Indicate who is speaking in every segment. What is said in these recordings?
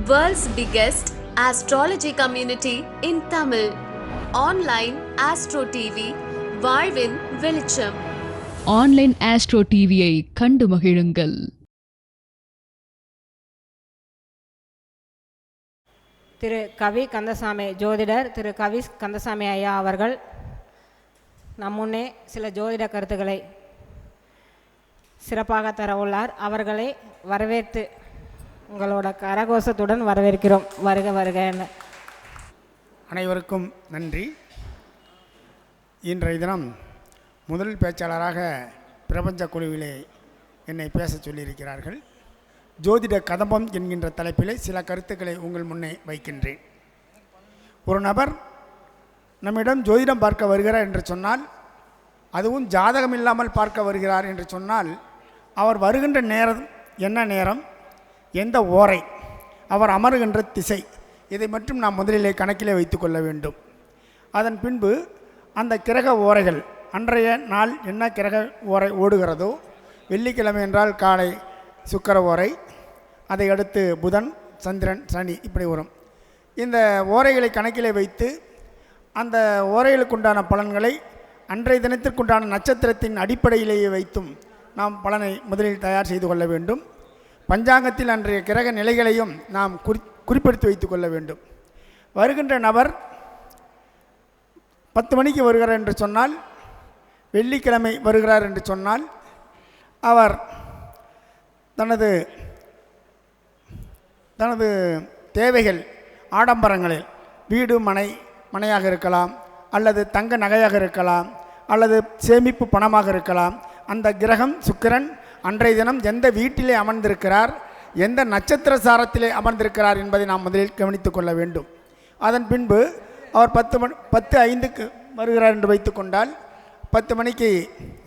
Speaker 1: World's biggest astrology community in Tamil. Online Astro TV, வாழ்வின் வெளிச்சம்.
Speaker 2: Online astro டிவியை கண்டு மகிழுங்கள்.
Speaker 3: திரு கவி கந்தசாமி ஜோதிடர் திரு கவி கந்தசாமி ஐயா அவர்கள் நம் முன்னே சில ஜோதிட கருத்துக்களை சிறப்பாக தர உள்ளார். அவர்களை வரவேற்று உங்களோட கரகோஷத்துடன் வரவேற்கிறோம். வருக வருக.
Speaker 4: அனைவருக்கும் நன்றி. இன்றைய தினம் முதல் பேச்சாளராக பிரபஞ்ச குழுவிலே என்னை பேச சொல்லியிருக்கிறார்கள். ஜோதிட கதம்பம் என்கின்ற தலைப்பிலே சில கருத்துக்களை உங்கள் முன்னே வைக்கின்றேன். ஒரு நபர் நம்மிடம் ஜோதிடம் பார்க்க வருகிறார் என்று சொன்னால், அதுவும் ஜாதகம் இல்லாமல் பார்க்க வருகிறார் என்று சொன்னால், அவர் வருகின்ற நேரம் என்ன நேரம், எந்த ஓரை, அவர் அமருகின்ற திசை, இதை மட்டும் நாம் முதலிலே கணக்கிலே வைத்து கொள்ள வேண்டும். அதன் பின்பு அந்த கிரக ஓரைகள், அன்றைய நாள் என்ன கிரக ஓரை ஓடுகிறதோ, வெள்ளிக்கிழமை என்றால் காலை சுக்கிர ஓரை, அதை அடுத்து புதன், சந்திரன், சனி, இப்படி வரும். இந்த ஓரைகளை கணக்கிலே வைத்து அந்த ஓரைகளுக்குண்டான பலன்களை அன்றைய தினத்திற்குண்டான நட்சத்திரத்தின் அடிப்படையிலேயே வைத்தும் நாம் பலனை முதலில் தயார் செய்து கொள்ள வேண்டும். பஞ்சாங்கத்தில் அன்றைய கிரக நிலைகளையும் நாம் குறிப்பிடுத்தி வைத்து கொள்ள வேண்டும். வருகின்ற நபர் 10 மணிக்கு வருகிறார் என்று சொன்னால், வெள்ளிக்கிழமை வருகிறார் என்று சொன்னால், அவர் தனது தேவைகள், ஆடம்பரங்களில் வீடு மனையாக இருக்கலாம், அல்லது தங்க நகையாக இருக்கலாம், அல்லது சேமிப்பு பணமாக இருக்கலாம். அந்த கிரகம் சுக்கிரன் அன்றைய தினம் எந்த வீட்டிலே அமர்ந்திருக்கிறார், எந்த நட்சத்திர சாரத்திலே அமர்ந்திருக்கிறார் என்பதை நாம் முதலில் கவனித்து கொள்ள வேண்டும். அதன் பின்பு அவர் 10:05 வருகிறார் என்று வைத்து கொண்டால், 10 மணிக்கு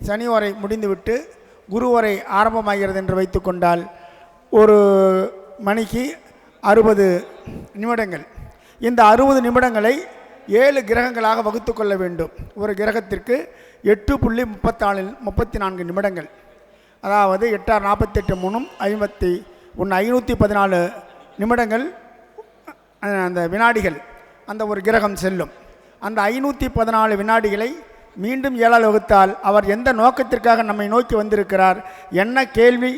Speaker 4: சனி ஓரை முடிந்துவிட்டு குரு ஓரை ஆரம்பமாகிறது என்று வைத்து கொண்டால், ஒரு மணிக்கு 60 நிமிடங்கள். இந்த 60 நிமிடங்களை 7 கிரகங்களாக வகுத்து கொள்ள வேண்டும். ஒரு கிரகத்திற்கு 8.34 நிமிடங்கள். அதாவது 8 6 48 3 514 நிமிடங்கள் அந்த வினாடிகள் அந்த ஒரு கிரகம் செல்லும். அந்த 514 வினாடிகளை மீண்டும் 7ஆல் வகுத்தால் அவர் எந்த நோக்கத்திற்காக நம்மை நோக்கி வந்திருக்கிறார், என்ன கேள்வி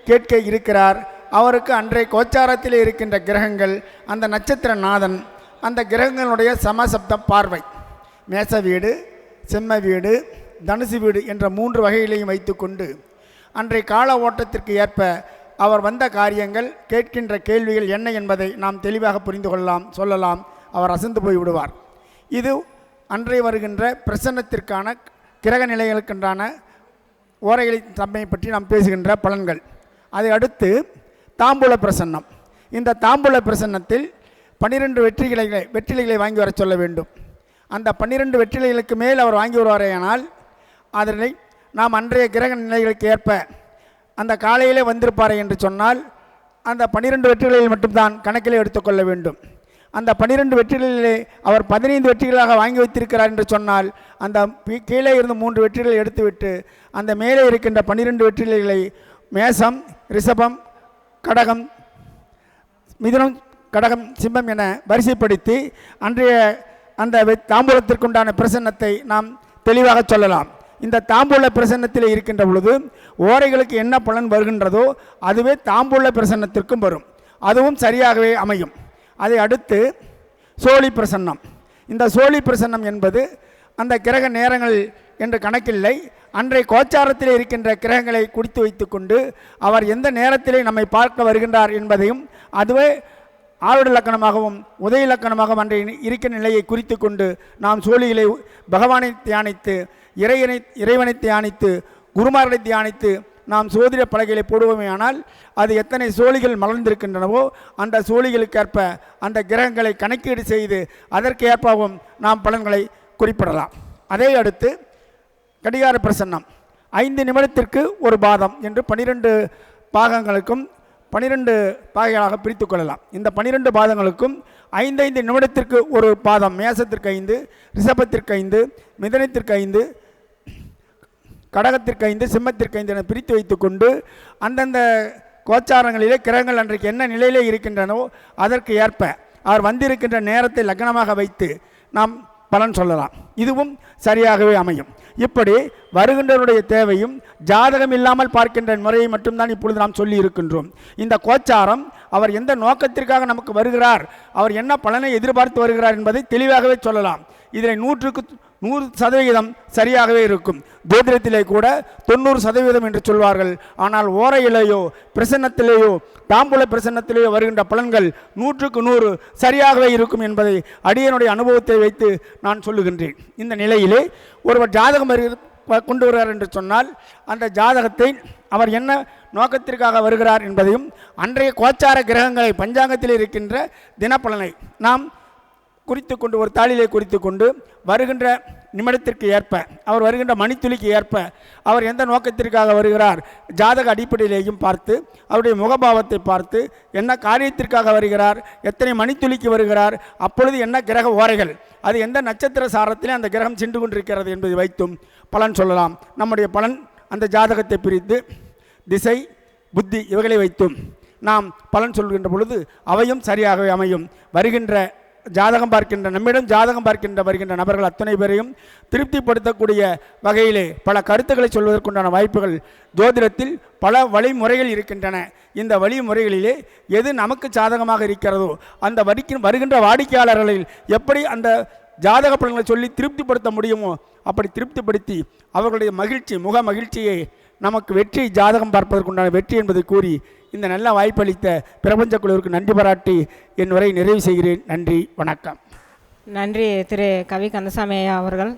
Speaker 4: கேட்க இருக்கிறார், அவருக்கு அன்றைய கோச்சாரத்தில் இருக்கின்ற கிரகங்கள், அந்த நட்சத்திர நாதன், அந்த கிரகங்களுடைய சமசப்த பார்வை, மேச வீடு, செம்ம வீடு, தனுசு வீடு என்ற 3 வகைகளையும் வைத்துக்கொண்டு அன்றைய கால ஓட்டத்திற்கு ஏற்ப அவர் வந்த காரியங்கள், கேட்கின்ற கேள்விகள் என்ன என்பதை நாம் தெளிவாக புரிந்து கொள்ளலாம், சொல்லலாம். அவர் அசந்து போய் விடுவார். இது அன்றைய வருகின்ற பிரசன்னத்திற்கான கிரக நிலைகளுக்குண்டான ஓரைகளின் தன்மை பற்றி நாம் பேசுகின்ற பலன்கள். அதை அடுத்து தாம்பூல பிரசன்னம். இந்த தாம்பூல பிரசன்னத்தில் 12 வெற்றிலைகளை வாங்கி வர சொல்ல வேண்டும். அந்த 12 வெற்றிலைகளுக்கு மேல் அவர் வாங்கி வருவாரேயானால், அதனை நாம் அன்றைய கிரக நிலைகளுக்கு ஏற்ப அந்த காலையிலே வந்திருப்பாரே என்று சொன்னால், அந்த 12 வெற்றிலைகள் மட்டும்தான் கணக்கிலே எடுத்துக்கொள்ள வேண்டும். அந்த 12 வெற்றிலையிலே அவர் 15 வெற்றிகளாக வாங்கி வைத்திருக்கிறார் என்று சொன்னால், அந்த கீழே இருந்து 3 வெற்றிகளை எடுத்துவிட்டு அந்த மேலே இருக்கின்ற 12 வெற்றிலைகளை மேசம், ரிஷபம், கடகம், மிதுனம், கடகம், சிம்மம் என வரிசைப்படுத்தி அன்றைய அந்த தாம்பூலத்திற்குண்டான பிரசன்னத்தை நாம் தெளிவாக சொல்லலாம். இந்த தாம்பூல பிரசன்னத்தில் இருக்கின்ற பொழுது ஓரைகளுக்கு என்ன பலன் வருகின்றதோ அதுவே தாம்பூல பிரசன்னத்திற்கும் வரும். அதுவும் சரியாகவே அமையும். அதை அடுத்து சோழி பிரசன்னம். இந்த சோழி பிரசன்னம் என்பது அந்த கிரக நேரங்கள் என்று கணக்கில்லை, அன்றைய கோச்சாரத்தில் இருக்கின்ற கிரகங்களை குறித்து வைத்து கொண்டு அவர் எந்த நேரத்திலே நம்மை பார்க்க வருகின்றார் என்பதையும், அதுவே ஆருட லக்கணமாகவும் உதய லக்கணமாகவும் அன்றைய இருக்கிற நிலையை குறித்து கொண்டு நாம் சோழிகளை பகவானை தியானித்து, இறைவனை தியானித்து, குருமார்களை தியானித்து நாம் சோதிட பலகைகளை போடுவோமே. ஆனால் அது எத்தனை சோழிகள் மலர்ந்திருக்கின்றனவோ அந்த சோழிகளுக்கேற்ப அந்த கிரகங்களை கணக்கீடு செய்து அதற்கு ஏற்பவும் நாம் பலன்களை குறிப்பிடலாம். அதை அடுத்து கடிகார பிரசன்னம். 5 நிமிடத்திற்கு ஒரு பாதம் என்று 12 பாகங்களுக்கும் 12 பாகைகளாக பிரித்து கொள்ளலாம். இந்த 12 பாதங்களுக்கும் 5 நிமிடத்திற்கு ஒரு பாதம், மேசத்திற்கு 5, ரிஷபத்திற்கு 5, மிதனத்திற்கு 5, கடகத்திற்கு 5, சிம்மத்திற்கு 5 என பிரித்து வைத்து கொண்டு அந்தந்த கோச்சாரங்களிலே கிரகங்கள் அன்றைக்கு என்ன நிலையிலே இருக்கின்றனோ அதற்கு ஏற்ப அவர் வந்திருக்கின்ற நேரத்தை லக்னமாக வைத்து நாம் பலன் சொல்லலாம். இதுவும் சரியாகவே அமையும். இப்படி வருகின்றவருடைய தேவையும் ஜாதகம் இல்லாமல் பார்க்கின்ற முறையை மட்டும்தான் இப்பொழுது நாம் சொல்லி இருக்கின்றோம். இந்த கோச்சாரம் அவர் எந்த நோக்கத்திற்காக நமக்கு வருகிறார், அவர் என்ன பலனை எதிர்பார்த்து வருகிறார் என்பதை தெளிவாகவே சொல்லலாம். இதில் 100% சரியாகவே இருக்கும். ஜோதிடத்திலே கூட 90% என்று சொல்வார்கள். ஆனால் ஓரையிலேயோ பிரசன்னத்திலேயோ தாம்பூல பிரசன்னத்திலேயோ வருகின்ற பலன்கள் 100% சரியாகவே இருக்கும் என்பதை அடியனுடைய அனுபவத்தை வைத்து நான் சொல்லுகின்றேன். இந்த நிலையிலே ஒருவர் ஜாதகம் கொண்டு வருகிறார் என்று சொன்னால் அந்த ஜாதகத்தை அவர் என்ன நோக்கத்திற்காக வருகிறார் என்பதையும் அன்றைய கோச்சார கிரகங்களை பஞ்சாங்கத்தில் இருக்கின்ற தினப்பலனை நாம் குறித்து கொண்டு ஒரு தாளிலே குறித்து கொண்டு வருகின்ற நிமிடத்திற்கு ஏற்ப அவர் வருகின்ற மணித்துளிக்கு ஏற்ப அவர் எந்த நோக்கத்திற்காக வருகிறார் ஜாதக அடிப்படையிலேயும் பார்த்து அவருடைய முகபாவத்தை பார்த்து என்ன காரியத்திற்காக வருகிறார், எத்தனை மணித்துளிக்கு வருகிறார், அப்பொழுது என்ன கிரக ஓரைகள், அது எந்த நட்சத்திர சாரத்திலே அந்த கிரகம் சென்று கொண்டிருக்கிறது என்பதை வைத்தும் பலன் சொல்லலாம். நம்முடைய பலன் அந்த ஜாதகத்தை பிரித்து திசை புத்தி இவைகளை வைத்தும் நாம் பலன் சொல்கின்ற பொழுது அவையும் சரியாகவே அமையும். வருகின்ற ஜாதகம் பார்க்கின்ற நம்மிடம் ஜாதகம் பார்க்கின்ற வருகின்ற நபர்கள் அத்தனை பேரையும் திருப்திப்படுத்தக்கூடிய வகையிலே பல கருத்துக்களை சொல்வதற்குண்டான வாய்ப்புகள் ஜோதிடத்தில் பல வழிமுறைகள் இருக்கின்றன. இந்த வழிமுறைகளிலே எது நமக்கு சாதகமாக இருக்கிறதோ அந்த வருகின்ற வாடிக்கையாளர்களில் எப்படி அந்த ஜாதக பலன்களை சொல்லி திருப்திப்படுத்த முடியுமோ அப்படி திருப்திப்படுத்தி அவர்களுடைய முக மகிழ்ச்சியை நமக்கு வெற்றி ஜாதகம் பார்ப்பதற்குண்டான வெற்றி என்பதை கூறி இந்த நல்ல வாய்ப்பளித்த பிரபஞ்ச குழுவிற்கு நன்றி பாராட்டி என் உரை நிறைவு செய்கிறேன். நன்றி, வணக்கம்.
Speaker 3: நன்றி திரு கவி கந்தசாமி ஐயா அவர்கள்.